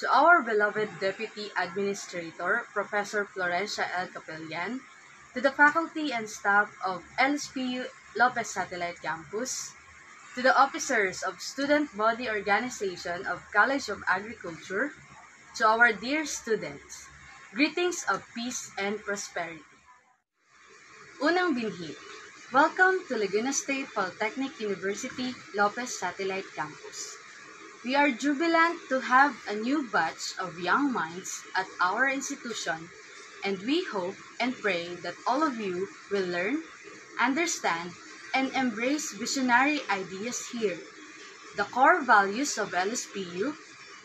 To our beloved Deputy Administrator, Professor Florencia L. Capellan, to the faculty and staff of LSPU Lopez Satellite Campus, to the officers of Student Body Organization of College of Agriculture, to our dear students, greetings of peace and prosperity. Unang binhi, welcome to Laguna State Polytechnic University Lopez Satellite Campus. We are jubilant to have a new batch of young minds at our institution, and we hope and pray that all of you will learn, understand, and embrace visionary ideas here. The core values of LSPU: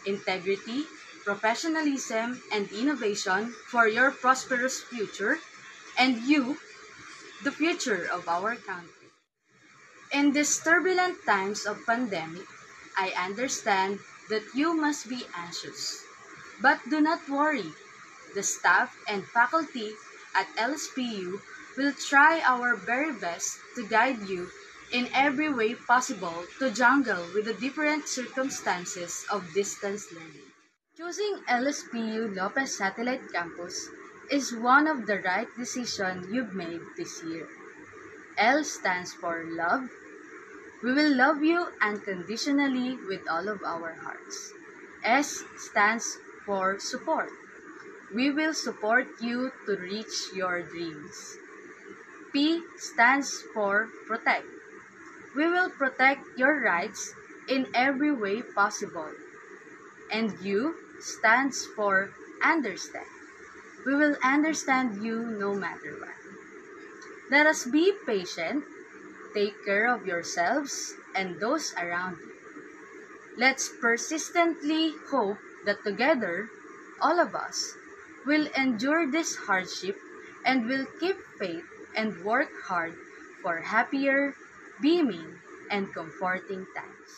integrity, professionalism, and innovation for your prosperous future, and you, the future of our country. In these turbulent times of pandemic, I understand that you must be anxious. But do not worry. The staff and faculty at LSPU will try our very best to guide you in every way possible to jungle with the different circumstances of distance learning. Choosing LSPU Lopez Satellite Campus is one of the right decisions you've made this year. L stands for love. We will love you unconditionally with all of our hearts. S stands for support. We will support you to reach your dreams. P stands for protect. We will protect your rights in every way possible. And U stands for understand. We will understand you no matter what. Let us be patient. Take care of yourselves and those around you. Let's persistently hope that together, all of us, will endure this hardship and will keep faith and work hard for happier, beaming, and comforting times.